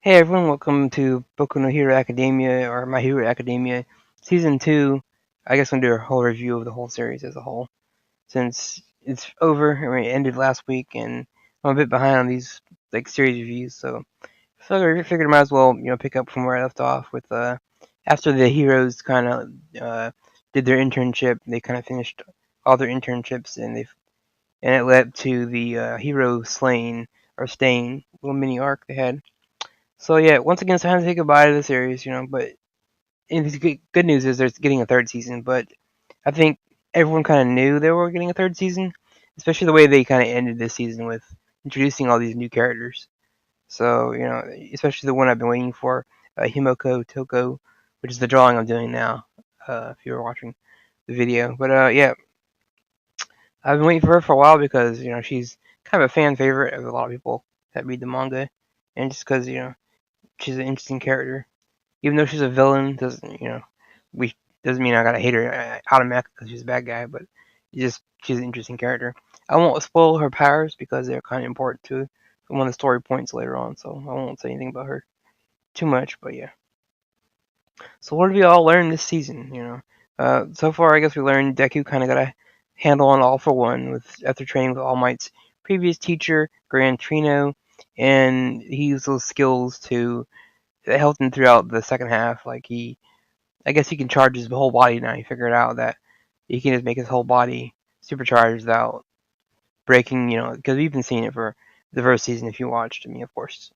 Hey everyone, welcome to Boku no Hero Academia, or My Hero Academia, Season 2. I guess I'm going to do a whole review of the whole series as a whole, since it's over, it ended last week, and I'm a bit behind on these series reviews, so I figured I might as well, pick up from where I left off with, after the heroes kind of did their internship, they kind of finished all their internships, and it led to the hero slaying, or staying, little mini arc they had. So yeah, once again, it's time to say goodbye to the series, But the good news is there's getting a third season. But I think everyone kind of knew they were getting a third season, especially the way they kind of ended this season with introducing all these new characters. So especially the one I've been waiting for, Himiko Toko, which is the drawing I'm doing now. If you were watching the video, but yeah, I've been waiting for her for a while because she's kind of a fan favorite of a lot of people that read the manga, and just because she's an interesting character. Even though she's a villain, doesn't we doesn't mean I gotta hate her automatically because she's a bad guy. But she's an interesting character. I won't spoil her powers because they're kind of important to one of the story points later on. So I won't say anything about her too much. But yeah. So what did we all learn this season? So far I guess we learned Deku kind of got a handle on All for One with after training with All Might's previous teacher Gran Trino, and he used those skills to that helped him throughout the second half. I guess he can charge his whole body now. He figured out that he can just make his whole body supercharged without breaking. Because we've been seeing it for the first season. If you watched, I mean, of course,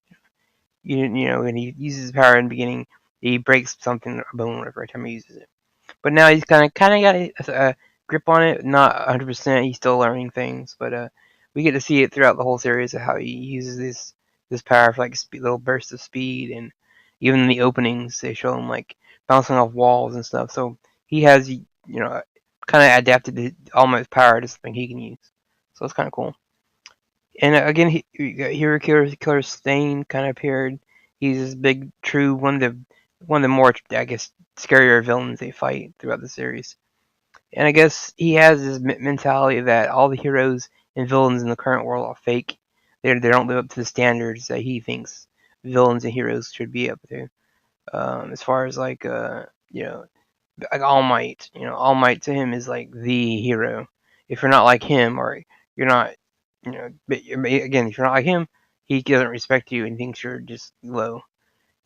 when he uses his power in the beginning, he breaks something, a bone, whatever, every time he uses it. But now he's kind of got a grip on it. Not 100%. He's still learning things, but we get to see it throughout the whole series of how he uses this power for little bursts of speed, and even in the openings they show him bouncing off walls and stuff. So he has kind of adapted to All Might's power to something he can use. So it's kind of cool. And again, Hero Killer Stain kind of appeared. He's this big, true one of the more, I guess, scarier villains they fight throughout the series. And I guess he has this mentality that all the heroes and villains in the current world are fake. They don't live up to the standards that he thinks villains and heroes should be up to. As far as like All Might, All Might to him is like the hero. If you're not like him, or you're not, again, if you're not like him, he doesn't respect you and thinks you're just low.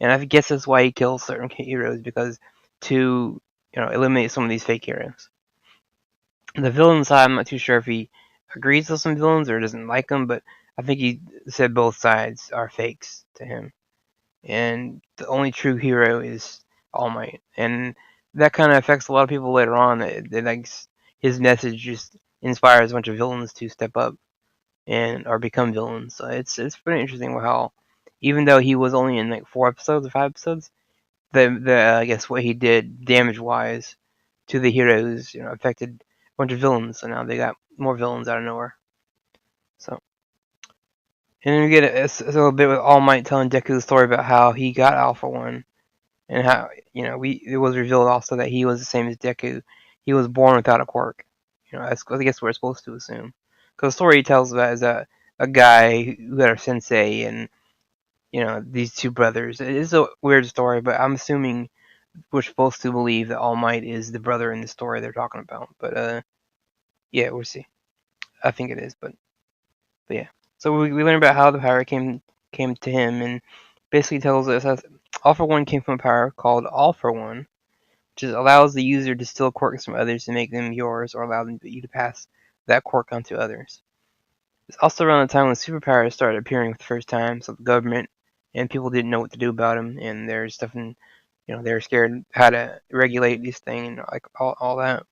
And I guess that's why he kills certain heroes because to eliminate some of these fake heroes. The villain side, I'm not too sure if he agrees with some villains or doesn't like them, but I think he said both sides are fakes to him, and the only true hero is All Might, and that kind of affects a lot of people later on. His message just inspires a bunch of villains to step up and or become villains. So it's pretty interesting how, even though he was only in like 4 episodes or 5 episodes, the I guess what he did damage wise to the heroes, affected a bunch of villains. So now they got more villains out of nowhere. So and then we get a little bit with All Might telling Deku the story about how he got Alpha One, and how it was revealed also that he was the same as Deku. He was born without a quirk. I guess we're supposed to assume, because the story he tells about is a guy who had a sensei, and these two brothers. It is a weird story, but I'm assuming we're supposed to believe that All Might is the brother in the story they're talking about. But yeah, we'll see. I think it is, but yeah. So we learn about how the power came to him, and basically tells us that All for One came from a power called All for One, which allows the user to steal quirks from others to make them yours, or allow you to pass that quirk on to others. It's also around the time when superpowers started appearing for the first time, so the government and people didn't know what to do about them, and there's stuff in, they were scared how to regulate this thing and like all that.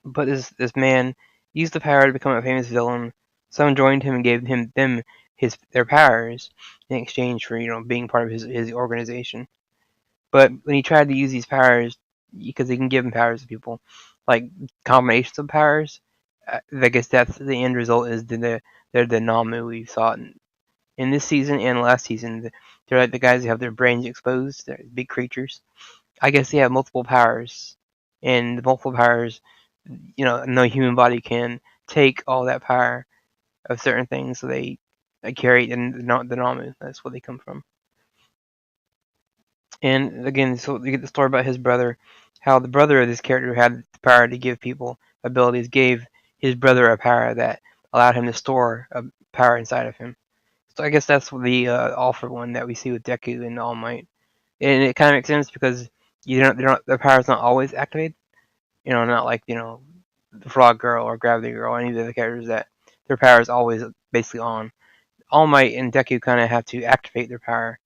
But this man used the power to become a famous villain. Some joined him and gave them their powers in exchange for being part of his organization. But when he tried to use these powers, because he can give him powers to people, like combinations of powers, I guess that's the end result is they're the Namu we saw in this season and last season. They're like the guys who have their brains exposed. They're big creatures. I guess they have multiple powers, and the multiple powers, no human body can take all that power of certain things. So they carry it in the Namu. That's where they come from. And again, so you get the story about his brother, how the brother of this character who had the power to give people abilities gave his brother a power that allowed him to store a power inside of him. So I guess that's the All for One that we see with Deku and All Might, and it kind of makes sense because their power's not always activated. Not like the Frog Girl or Gravity Girl or any of the other characters that their power is always basically on. All Might and Deku kind of have to activate their power,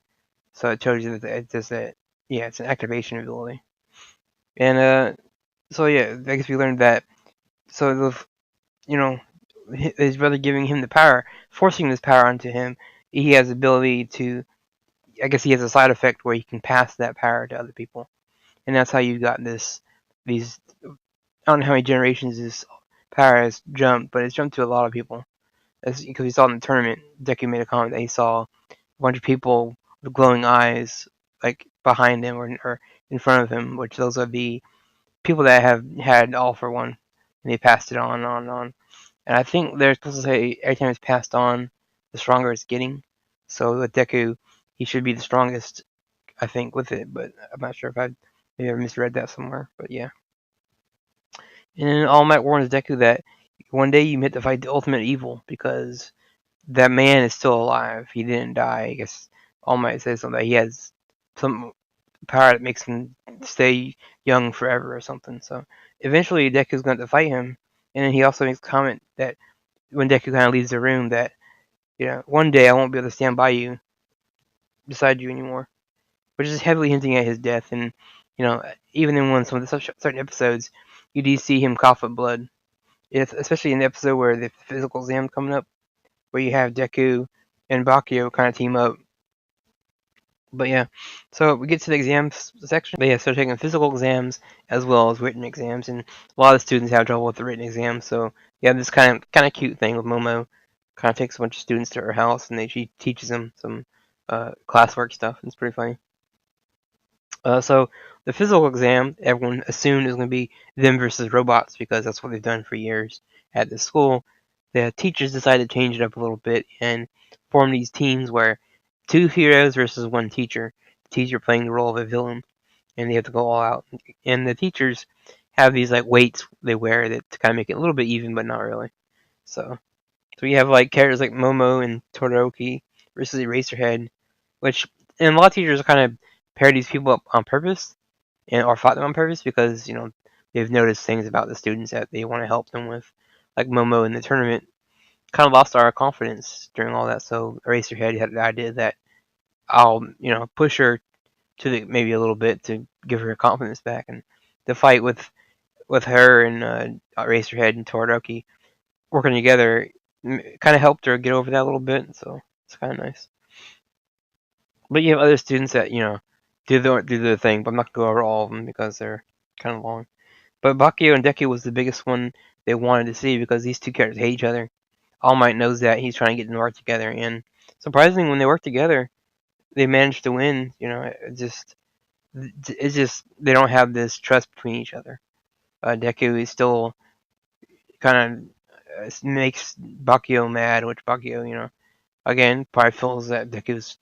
so it shows you that it's just that yeah, it's an activation ability. And so yeah, I guess we learned that. So you know his brother giving him the power, forcing this power onto him, he has the ability to. I guess he has a side effect where he can pass that power to other people, and that's how you got these. I don't know how many generations this power has jumped, but it's jumped to a lot of people. That's because he saw in the tournament. Deku made a comment that he saw a bunch of people with glowing eyes, like behind him or in front of him, which those are the people that have had All for One, and they passed it on and on and on. And I think they're supposed to say every time it's passed on, the stronger it's getting. So with Deku, he should be the strongest, I think, with it. But I'm not sure if I maybe I misread that somewhere. But yeah. And then All Might warns Deku that one day you meant to fight the ultimate evil because that man is still alive. He didn't die. I guess All Might says something that he has some power that makes him stay young forever or something. So eventually Deku's going to fight him, and then he also makes a comment that when Deku kind of leaves the room that one day I won't be able to stand by you, beside you anymore, which is heavily hinting at his death. And even in some of the certain episodes, you do see him cough up blood. Especially in the episode where the physical exam coming up, where you have Deku and Bakio kind of team up. But yeah, so we get to the exams section. But yeah, so taking physical exams as well as written exams, and a lot of students have trouble with the written exams. So yeah, this kind of cute thing with Momo. Kind of takes a bunch of students to her house, and she teaches them some classwork stuff. It's pretty funny. So the physical exam, everyone assumed is going to be them versus robots because that's what they've done for years at the school. The teachers decided to change it up a little bit and form these teams where two heroes versus one teacher. The teacher playing the role of a villain, and they have to go all out. And the teachers have these like weights they wear that to kind of make it a little bit even, but not really. So we have like characters like Momo and Todoroki versus Eraserhead, which and a lot of teachers kind of pair these people up on purpose or fought them on purpose because they've noticed things about the students that they want to help them with. Like Momo in the tournament kind of lost our confidence during all that, so Eraserhead had the idea that I'll push her to maybe a little bit to give her confidence back, and the fight with her and Eraserhead and Todoroki working together kind of helped her get over that a little bit, so it's kind of nice. But you have other students that do their thing, but I'm not gonna go over all of them because they're kind of long. But Bakio and Deku was the biggest one they wanted to see because these two characters hate each other. All Might knows that he's trying to get them to work together, and surprisingly, when they work together, they manage to win. It's just they don't have this trust between each other. Deku is still kind of makes Bakio mad, which Bakio, again probably feels that Deku's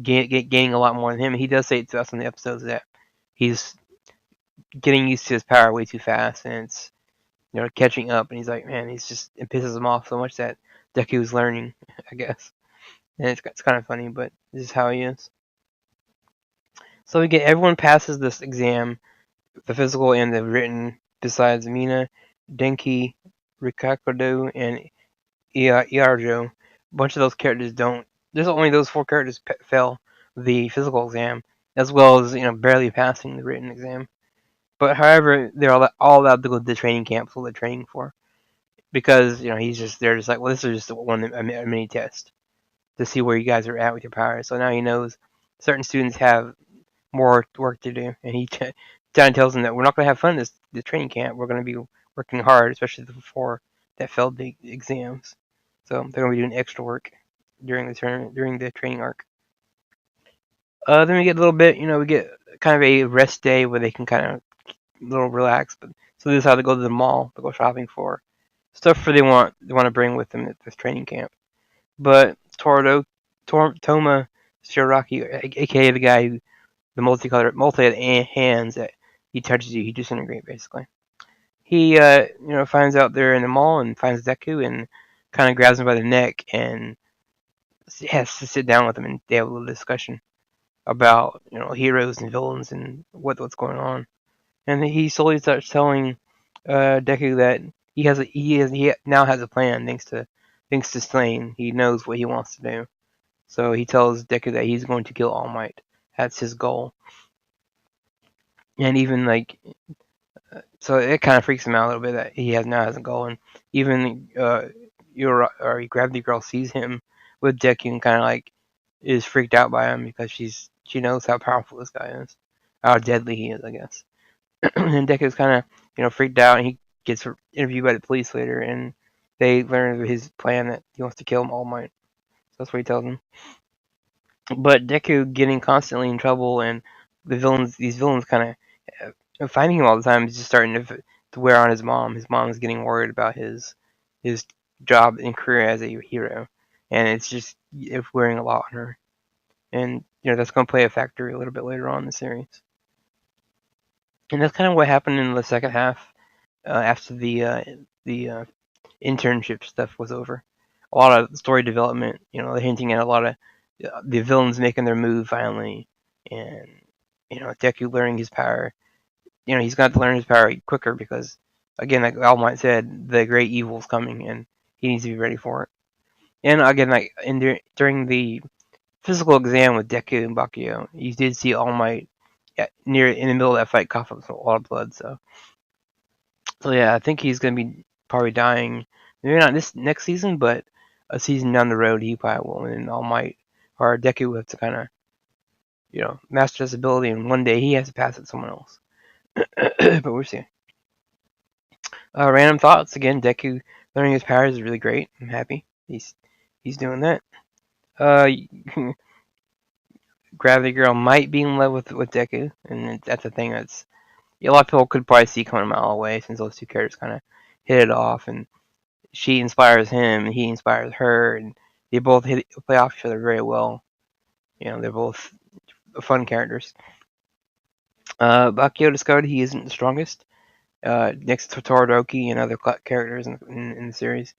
gaining a lot more than him. He does say it to us in the episodes that he's getting used to his power way too fast, and it's catching up. And he's like, man, it pisses him off so much that Deku's learning, I guess. And it's kind of funny, but this is how he is. So we get everyone passes this exam, the physical and the written, besides Mina, Denki, Rikakudo, and Iarjo. A bunch of those characters don't. There's only those four characters fail the physical exam, as well as barely passing the written exam. But however, they're all allowed to go to the training camp for the training for because they're just like, well, this is just a mini test to see where you guys are at with your powers. So now he knows certain students have more work to do, and he John tells them that we're not going to have fun the training camp. We're going to be working hard, especially the four that failed the exams. So they're going to be doing extra work during the training arc. Then we get a little bit, we get kind of a rest day where they can kind of a little relax. But so this is how they go to the mall to go shopping for stuff they want to bring with them at this training camp. But Toma Shiraki, aka the guy who the multi hands that he touches you, he disintegrates basically. He finds out they're in the mall and finds Deku and kind of grabs him by the neck and has to sit down with him and they have a little discussion about heroes and villains and what's going on. And he slowly starts telling Deku that he now has a plan thanks to Slain. He knows what he wants to do. So he tells Deku that he's going to kill All Might. That's his goal. And even so it kind of freaks him out a little bit that he now has a goal. And even Gravity Girl sees him with Deku and kind of is freaked out by him because she knows how powerful this guy is, how deadly he is, I guess. And Deku's kind of freaked out, and he gets interviewed by the police later, and they learn his plan that he wants to kill All Might. So that's what he tells him. But Deku getting constantly in trouble, and these villains kind of fighting him all the time, is just starting to wear on his mom. His mom is getting worried about his job and career as a hero, and it's wearing a lot on her. And that's going to play a factor a little bit later on in the series. And that's kind of what happened in the second half after the internship stuff was over. A lot of story development, they're hinting at a lot of the villains making their move finally, and Deku learning his power. He's got to learn his power quicker because, again, like All Might said, the great evil's coming, and he needs to be ready for it. And again, during the physical exam with Deku and Bucky, you did see All Might in the middle of that fight cough up a lot of blood. So yeah, I think he's gonna be probably dying. Maybe not this next season, but a season down the road, he probably will. And All Might or Deku will have to kind of master this ability, and one day he has to pass it to someone else. But we'll see. Random thoughts again. Deku learning his powers is really great. I'm happy he's doing that. Uh, Gravity Girl might be in love with Deku, and that's a thing that's a lot of people could probably see coming a mile away since those two characters kind of hit it off, and she inspires him and he inspires her, and they both play off each other very well. They're both fun characters. Bakio discovered he isn't the strongest. Next to Todoroki and other characters in the series,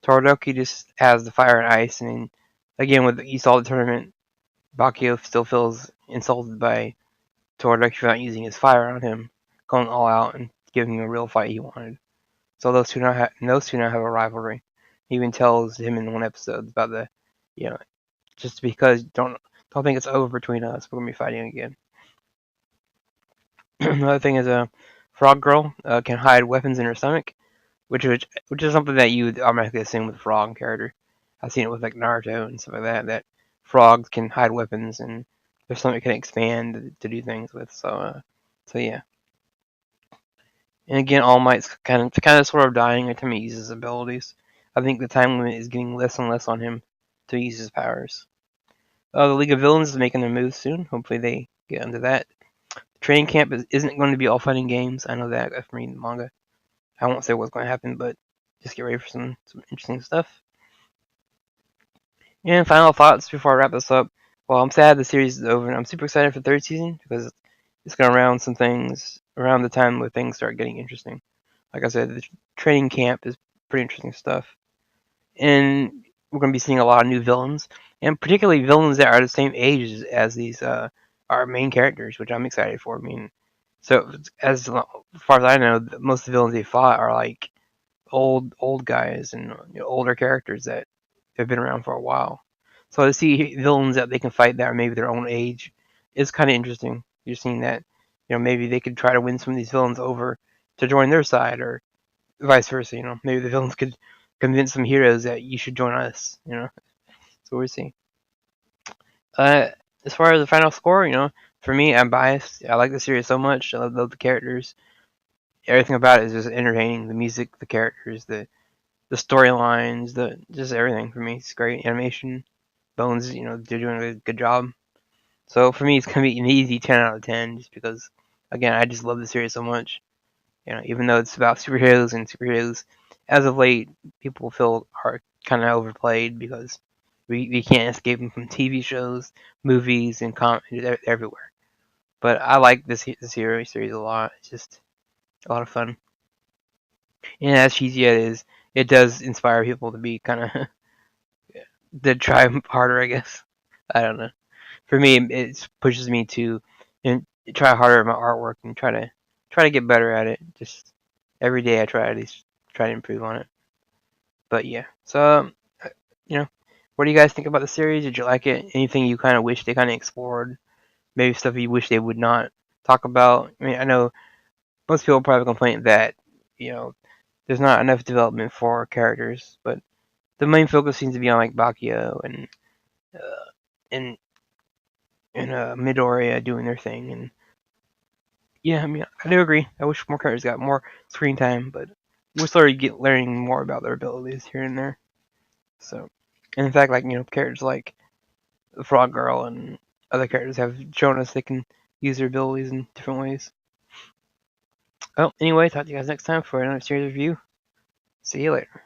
Todoroki just has the fire and ice, and again with you saw the tournament, Bakio still feels insulted by Todoroki for not using his fire on him, going all out and giving him a real fight he wanted. So those two now have a rivalry. He even tells him in one episode about just because don't think it's over between us, we're gonna be fighting again. Another thing is Frog Girl can hide weapons in her stomach, which is something that you would automatically assume with a frog character. I've seen it with Naruto and stuff like that. That frogs can hide weapons and their stomach can expand to do things with. So yeah. And again, All Might's kind of sort of dying every time he uses his abilities. I think the time limit is getting less and less on him to use his powers. The League of Villains is making their move soon. Hopefully they get under that. The training camp isn't going to be all fun and games. I know that from reading the manga. I won't say what's going to happen, but just get ready for some interesting stuff. And final thoughts before I wrap this up. Well, I'm sad the series is over, and I'm super excited for the third season because it's going to round some things around the time where things start getting interesting. Like I said, the training camp is pretty interesting stuff. And we're going to be seeing a lot of new villains, and particularly villains that are the same age as these our main characters, which I'm excited for. I mean, so as far as I know, most of the villains they fought are old guys and older characters that have been around for a while. So to see villains that they can fight that are maybe their own age is kind of interesting. You're seeing that maybe they could try to win some of these villains over to join their side, or vice versa. Maybe the villains could convince some heroes that you should join us. So we'll see. As far as the final score, for me, I'm biased. I like the series so much. I love the characters. Everything about it is just entertaining. The music, the characters, the storylines, just everything for me. It's great animation. Bones, they're doing a good job. So for me, it's gonna be an easy 10 out of 10, just because, again, I just love the series so much. Even though it's about superheroes and superheroes, as of late, people feel are kind of overplayed because we can't escape them from TV shows, movies, and everywhere. But I like this hero series a lot. It's just a lot of fun. And as cheesy as it is, it does inspire people to be kind of to try harder, I guess. I don't know. For me, it pushes me to try harder at my artwork and try to get better at it. Just every day, I try at least try to improve on it. But yeah, so you know, what do you guys think about the series? Did you like it? Anything you kind of wish they kind of explored? Maybe stuff you wish they would not talk about. I mean, I know most people probably complain that you know there's not enough development for characters, but the main focus seems to be on like Bakio uh, and Midoriya doing their thing. And yeah, I mean, I do agree. I wish more characters got more screen time, but we're slowly learning more about their abilities here and there. So, and in fact, like characters like the Frog Girl and other characters have shown us they can use their abilities in different ways. Well, anyway, talk to you guys next time for another series review. See you later.